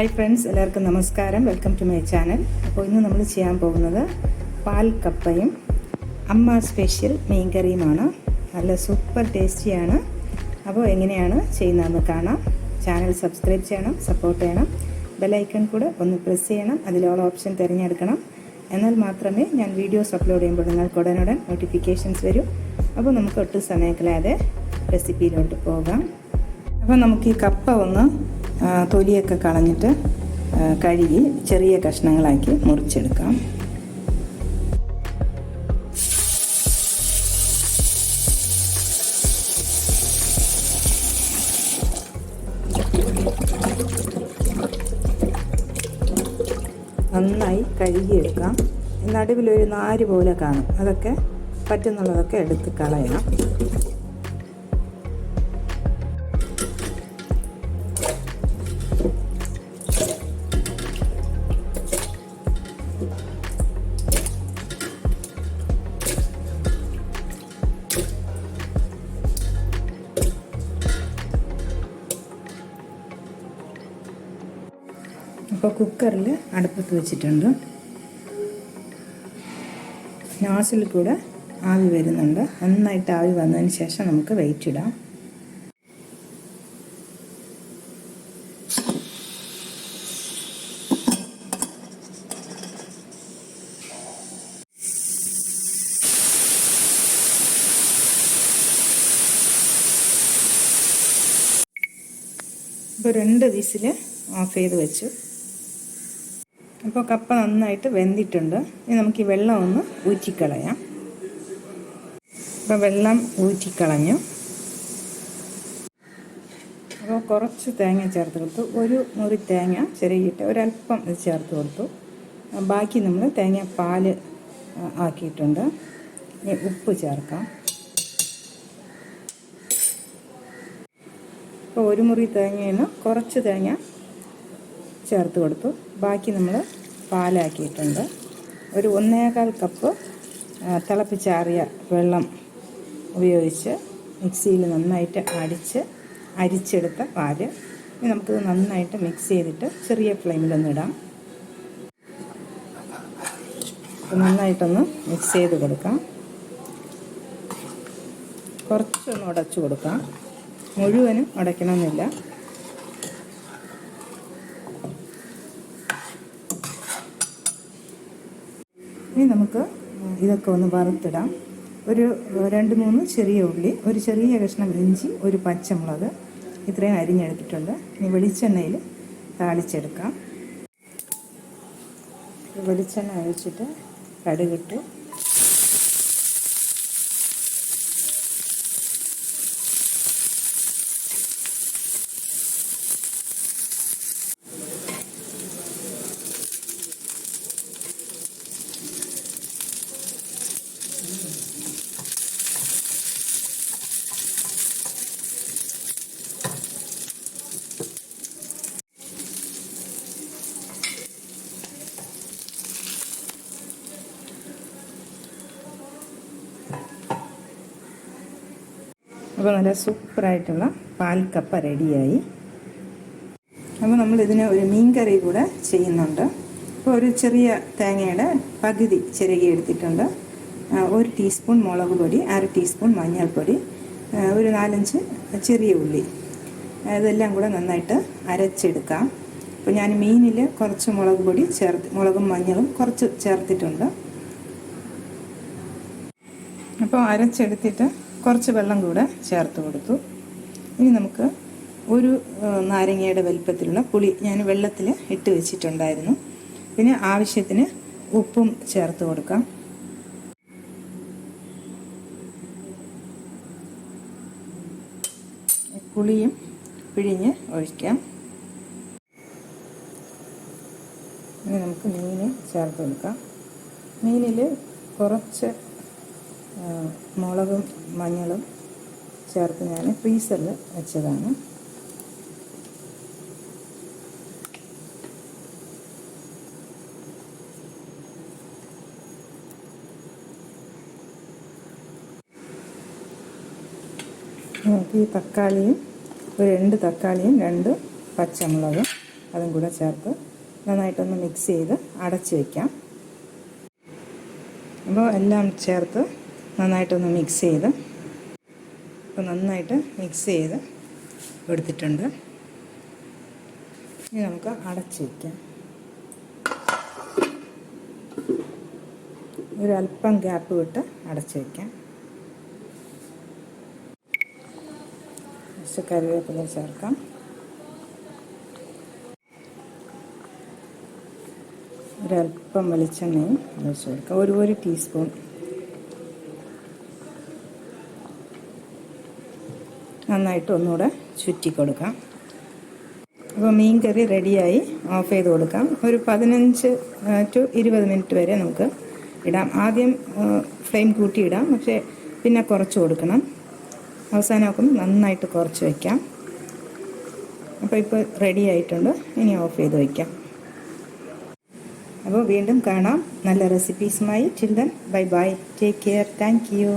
Hi friends, എല്ലാവർക്കും നമസ്കാരം. Welcome to my channel. അപ്പോൾ ഇന്ന് നമ്മൾ ചെയ്യാൻ പോകുന്നത് പാൽ കപ്പയും അമ്മ സ്പെഷ്യൽ മീൻകറിയുമാണ്. നല്ല സൂപ്പർ ടേസ്റ്റിയാണ്. അപ്പോൾ എങ്ങനെയാണ് ചെയ്യുന്നതെന്ന് കാണാം. ചാനൽ സബ്സ്ക്രൈബ് ചെയ്യണം, സപ്പോർട്ട് ചെയ്യണം. ബെല്ലൈക്കൺ കൂടെ ഒന്ന് പ്രസ് ചെയ്യണം. അതിലുള്ള ഓപ്ഷൻ തിരഞ്ഞെടുക്കണം. എന്നാൽ മാത്രമേ ഞാൻ വീഡിയോസ് അപ്ലോഡ് ചെയ്യുമ്പോൾ നിങ്ങൾക്ക് ഉടനുടൻ നോട്ടിഫിക്കേഷൻസ് വരും. അപ്പോൾ നമുക്ക് ഒട്ടും സമയം കളയാതെ റെസിപ്പിയിലോട്ട് പോകാം. അപ്പോൾ നമുക്ക് ഈ കപ്പ ഒന്ന് തൊലിയൊക്കെ കളഞ്ഞിട്ട് കഴുകി ചെറിയ കഷ്ണങ്ങളാക്കി മുറിച്ചെടുക്കാം. നന്നായി കഴുകിയെടുക്കാം. നടുവിലൊരു നാര് പോലെ കാണും, അതൊക്കെ പറ്റുന്നുള്ളതൊക്കെ എടുത്ത് കളയണം. ഇപ്പോൾ കുക്കറിൽ അടുപ്പത്ത് വെച്ചിട്ടുണ്ട്. നോസിൽ കൂടെ ആവി വരുന്നുണ്ട്. നന്നായിട്ട് ആവി വന്നതിന് ശേഷം നമുക്ക് വെയിറ്റ് ഇടാം. ഇപ്പോൾ 2 വിസിൽ ഓഫ് ചെയ്ത് വെച്ചു. അപ്പോൾ കപ്പ നന്നായിട്ട് വെന്തിട്ടുണ്ട്. ഇനി നമുക്ക് ഈ വെള്ളം ഒന്ന് ഊറ്റിക്കളയാം. അപ്പോൾ വെള്ളം ഊറ്റിക്കളഞ്ഞു. അപ്പോൾ കുറച്ച് തേങ്ങ ചേർത്ത് കൊടുത്തു. ഒരു മുറി തേങ്ങ ചിരകിയിട്ട് ഒരല്പം ഇത് ചേർത്ത് കൊടുത്തു. ബാക്കി നമ്മൾ തേങ്ങ പാല് ആക്കിയിട്ടുണ്ട്. ഇനി ഉപ്പ് ചേർക്കാം. അപ്പോൾ ഒരു മുറി തേങ്ങയിൽ നിന്ന് കുറച്ച് തേങ്ങ ചേർത്ത് കൊടുത്തു. ബാക്കി നമ്മൾ പാലാക്കിയിട്ടുണ്ട്. ഒരു 1.25 കപ്പ് തിളപ്പിച്ചാറിയ വെള്ളം ഉപയോഗിച്ച് മിക്സിയിൽ നന്നായിട്ട് അരിച്ചെടുത്ത പാല്. ഇനി നമുക്കിത് നന്നായിട്ട് മിക്സ് ചെയ്തിട്ട് ചെറിയ ഫ്ലെയിമിലൊന്നിടാം. നന്നായിട്ടൊന്ന് മിക്സ് ചെയ്ത് കൊടുക്കാം. കുറച്ചൊന്ന് ഉടച്ചു കൊടുക്കാം. മുഴുവനും ഉടയ്ക്കണമെന്നില്ല. ഇനി നമുക്ക് ഇതൊക്കെ ഒന്ന് വറുത്തിടാം. ഒരു 2-3 ചെറിയ ഉള്ളി, ഒരു ചെറിയ കഷ്ണം ഇഞ്ചി, ഒരു പച്ചമുളക്, ഇത്രയും അരിഞ്ഞെടുത്തിട്ടുണ്ട്. ഇനി വെളിച്ചെണ്ണയിൽ താളിച്ചെടുക്കാം. വെളിച്ചെണ്ണ ഒഴിച്ചിട്ട് കടുകിട്ട് അപ്പോൾ നല്ല സൂപ്പറായിട്ടുള്ള പാൽ കപ്പ റെഡിയായി. അപ്പോൾ നമ്മളിതിന് ഒരു മീൻ കറി കൂടെ ചെയ്യുന്നുണ്ട്. അപ്പോൾ ഒരു ചെറിയ തേങ്ങയുടെ പകുതി ചിരകി എടുത്തിട്ടുണ്ട്. 1 ടീസ്പൂൺ മുളക് പൊടി, 1/2 ടീസ്പൂൺ മഞ്ഞൾപ്പൊടി, ഒരു 4-5 ചെറിയ ഉള്ളി, ഇതെല്ലാം കൂടെ നന്നായിട്ട് അരച്ചെടുക്കാം. അപ്പോൾ ഞാൻ മീനിൽ കുറച്ച് മുളക് പൊടി മുളകും മഞ്ഞളും കുറച്ച് ചേർത്തിട്ടുണ്ട്. അപ്പോൾ അരച്ചെടുത്തിട്ട് കുറച്ച് വെള്ളം കൂടെ ചേർത്ത് കൊടുത്തു. ഇനി നമുക്ക് ഒരു നാരങ്ങയുടെ വലിപ്പത്തിലുള്ള പുളി ഞാൻ വെള്ളത്തിൽ ഇട്ട് വെച്ചിട്ടുണ്ടായിരുന്നു. പിന്നെ ആവശ്യത്തിന് ഉപ്പും ചേർത്ത് കൊടുക്കാം. പുളിയും പിഴിഞ്ഞ് ഒഴിക്കാം. ഇനി നമുക്ക് മീൻ ചേർത്ത് കൊടുക്കാം. മീനിൽ കുറച്ച് മുളകും മഞ്ഞളും ചേർത്ത് ഞാൻ ഫ്രീസറിൽ വെച്ചതാണ്. നമുക്ക് ഈ തക്കാളിയും ഒരു 2 തക്കാളിയും 2 പച്ചമുളകും അതും കൂടെ ചേർത്ത് നന്നായിട്ടൊന്ന് മിക്സ് ചെയ്ത് അടച്ച് വയ്ക്കാം. അപ്പോൾ എല്ലാം ചേർത്ത് നന്നായിട്ടൊന്ന് മിക്സ് ചെയ്ത് എടുത്തിട്ടുണ്ട്. ഇനി നമുക്ക് അടച്ച് വയ്ക്കാം. ഒരല്പം ഗ്യാപ്പ് വിട്ട് അടച്ച് വയ്ക്കാം. കുറച്ച് കറിവേപ്പില ചേർക്കാം. ഒരല്പം വെളിച്ചെണ്ണയും ഒഴിച്ച് കൊടുക്കാം. ഒരു ടീസ്പൂൺ. നന്നായിട്ട് ഒന്നുകൂടെ ചുറ്റി കൊടുക്കാം. അപ്പോൾ മീൻ കറി റെഡിയായി. ഓഫ് ചെയ്ത് കൊടുക്കാം. ഒരു 15 to 20 മിനിറ്റ് വരെ നമുക്ക് ഇടാം. ആദ്യം ഫ്ലെയിം കൂട്ടി ഇടാം, പക്ഷേ പിന്നെ കുറച്ച് കൊടുക്കണം. അവസാനമാക്കും നന്നായിട്ട് കുറച്ച് വയ്ക്കാം. അപ്പോൾ റെഡി ആയിട്ടുണ്ട്. ഇനി ഓഫ് ചെയ്ത് വയ്ക്കാം. അപ്പോൾ വീണ്ടും കാണാം നല്ല റെസിപ്പീസുമായി. Till then bye bye. Take care. Thank U.